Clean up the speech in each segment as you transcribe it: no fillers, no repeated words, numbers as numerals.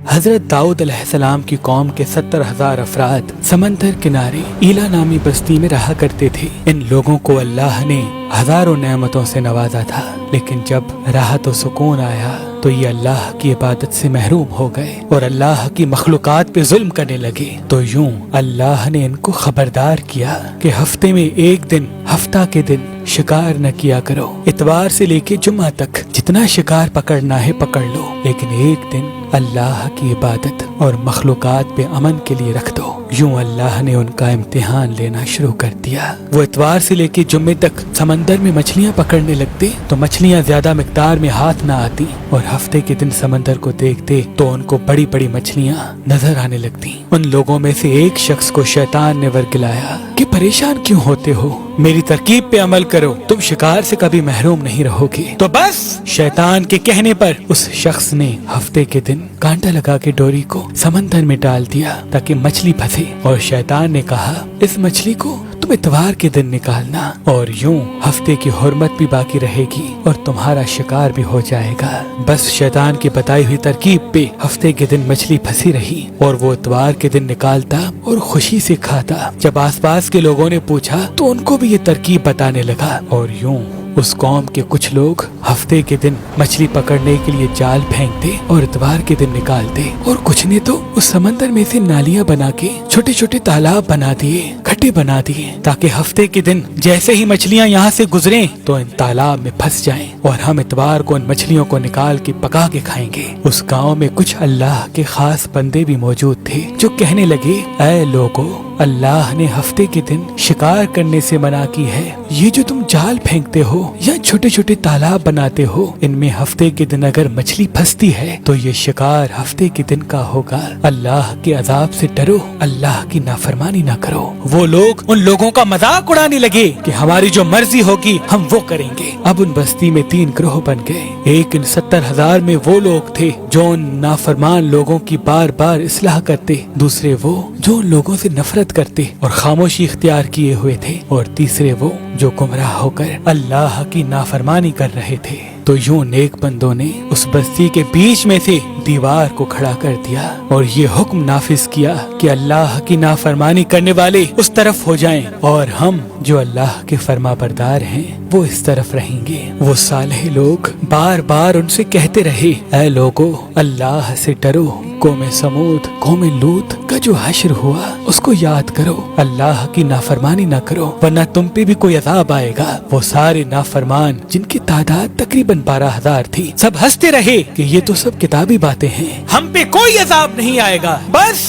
حضرت داؤد علیہ السلام کی قوم کے 70,000 افراد سمندر کنارے ایلا نامی بستی میں رہا کرتے تھے۔ ان لوگوں کو اللہ نے ہزاروں نعمتوں سے نوازا تھا، لیکن جب راحت و سکون آیا تو یہ اللہ کی عبادت سے محروم ہو گئے اور اللہ کی مخلوقات پہ ظلم کرنے لگے۔ تو یوں اللہ نے ان کو خبردار کیا کہ ہفتے میں ایک دن، ہفتہ کے دن شکار نہ کیا کرو۔ اتوار سے لے کے جمعہ تک جتنا شکار پکڑنا ہے پکڑ لو، لیکن ایک دن اللہ کی عبادت اور مخلوقات پہ امن کے لیے رکھ دو۔ یوں اللہ نے ان کا امتحان لینا شروع کر دیا۔ وہ اتوار سے لے کے جمعے تک سمندر میں مچھلیاں پکڑنے لگتے تو مچھلیاں زیادہ مقدار میں ہاتھ نہ آتی، اور ہفتے کے دن سمندر کو دیکھتے تو ان کو بڑی بڑی مچھلیاں نظر آنے لگتی۔ ان لوگوں میں سے ایک شخص کو شیطان نے ورگلایا کہ پریشان کیوں ہوتے ہو، میری ترکیب پہ عمل کرو، تم شکار سے کبھی محروم نہیں رہو گے۔ تو بس شیطان کے کہنے پر اس شخص نے ہفتے کے دن کانٹا لگا کے ڈوری کو سمندر میں ڈال دیا تاکہ مچھلی پھنسے، اور شیطان نے کہا اس مچھلی کو تم اتوار کے دن نکالنا، اور یوں ہفتے کی حرمت بھی باقی رہے گی اور تمہارا شکار بھی ہو جائے گا۔ بس شیطان کی بتائی ہوئی ترکیب پہ ہفتے کے دن مچھلی پھنسی رہی اور وہ اتوار کے دن نکالتا اور خوشی سے کھاتا۔ جب آس پاس کے لوگوں نے پوچھا تو ان کو بھی یہ ترکیب بتانے لگا، اور یوں اس قوم کے کچھ لوگ ہفتے کے دن مچھلی پکڑنے کے لیے جال پھینکتے اور اتوار کے دن نکالتے، اور کچھ نے تو اس سمندر میں سے نالیاں بنا کے چھوٹے چھوٹے تالاب بنا دیے، کھڈے بنا دیے، تاکہ ہفتے کے دن جیسے ہی مچھلیاں یہاں سے گزریں تو ان تالاب میں پھنس جائیں اور ہم اتوار کو ان مچھلیوں کو نکال کے پکا کے کھائیں گے۔ اس گاؤں میں کچھ اللہ کے خاص بندے بھی موجود تھے جو کہنے لگے، اے لوگو، اللہ نے ہفتے کے دن شکار کرنے سے منع کی ہے۔ یہ جو تم جال پھینکتے ہو یا چھوٹے چھوٹے تالاب بناتے ہو، ان میں ہفتے کے دن اگر مچھلی پھنستی ہے تو یہ شکار ہفتے کے دن کا ہوگا۔ اللہ کے عذاب سے ڈرو، اللہ کی نافرمانی نہ کرو۔ وہ لوگ ان لوگوں کا مذاق اڑانے لگے کہ ہماری جو مرضی ہوگی ہم وہ کریں گے۔ اب ان بستی میں 3 گروہ بن گئے۔ ایک ان 70,000 میں وہ لوگ تھے جو ان نافرمان لوگوں کی بار بار اصلاح کرتے، دوسرے وہ جو ان لوگوں سے نفرت کرتے اور خاموشی اختیار کیے ہوئے تھے، اور تیسرے وہ جو گمراہ ہو کر اللہ کی نافرمانی کر رہے تھے۔ تو یوں نیک بندوں نے اس بستی کے بیچ میں سے دیوار کو کھڑا کر دیا اور یہ حکم نافذ کیا کہ اللہ کی نافرمانی کرنے والے اس طرف ہو جائیں اور ہم جو اللہ کے فرما بردار ہیں وہ اس طرف رہیں گے۔ وہ صالح لوگ بار بار ان سے کہتے رہے، اے لوگو، اللہ سے ڈرو، قوم سمود، قوم لوط کا جو حشر ہوا اس کو یاد کرو، اللہ کی نافرمانی نہ کرو ورنہ تم پہ بھی کوئی عذاب آئے گا۔ وہ سارے نافرمان جن کی تعداد تقریباً 12,000 تھی، سب ہنستے رہے کہ یہ تو سب کتابی باتیں ہیں، ہم پہ کوئی عذاب نہیں آئے گا۔ بس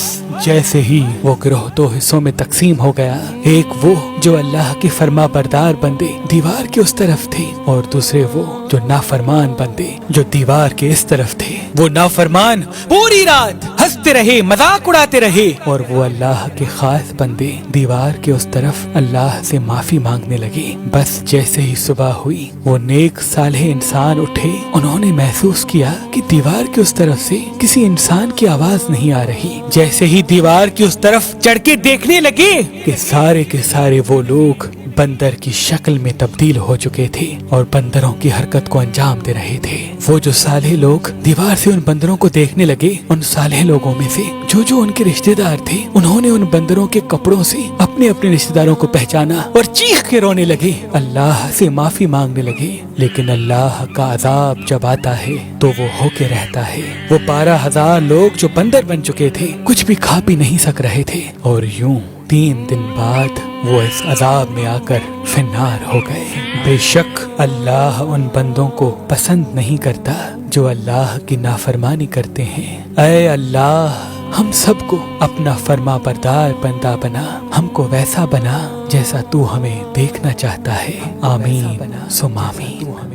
جیسے ہی وہ گروہ 2 حصوں میں تقسیم ہو گیا، ایک وہ جو اللہ کے فرما بردار بندے دیوار کے اس طرف تھے، اور دوسرے وہ جو نافرمان بندے جو دیوار کے اس طرف تھے۔ وہ نافرمان پوری رات ہنستے رہے، مذاق اڑاتے رہے، اور وہ اللہ کے خاص بندے دیوار کے اس طرف اللہ سے معافی مانگنے لگے۔ بس جیسے ہی صبح ہوئی، وہ نیک صالح انسان اٹھے، انہوں نے محسوس کیا کہ دیوار کے اس طرف سے کسی انسان کی آواز نہیں آ رہی۔ جیسے ہی دیوار کی اس طرف چڑھ کے دیکھنے لگے کہ سارے کے سارے وہ لوگ بندر کی شکل میں تبدیل ہو چکے تھے اور بندروں کی حرکت کو انجام دے رہے تھے۔ وہ جو صالح لوگ دیوار سے ان بندروں کو دیکھنے لگے، ان صالح لوگوں میں سے جو ان کے رشتہ دار تھے، انہوں نے ان بندروں کے کپڑوں سے اپنے اپنے رشتہ داروں کو پہچانا اور چیخ کے رونے لگے، اللہ سے معافی مانگنے لگے۔ لیکن اللہ کا عذاب جب آتا ہے تو وہ ہو کے رہتا ہے۔ وہ 12,000 لوگ جو بندر بن چکے تھے کچھ بھی کھا پی نہیں سک رہے تھے، اور یوں 3 دن بعد وہ اس عذاب میں آ کر فنار ہو گئے۔ بے شک اللہ ان بندوں کو پسند نہیں کرتا جو اللہ کی نافرمانی کرتے ہیں۔ اے اللہ، ہم سب کو اپنا فرما بردار بندہ بنا، ہم کو ویسا بنا جیسا تو ہمیں دیکھنا چاہتا ہے۔ آمین ثم آمین۔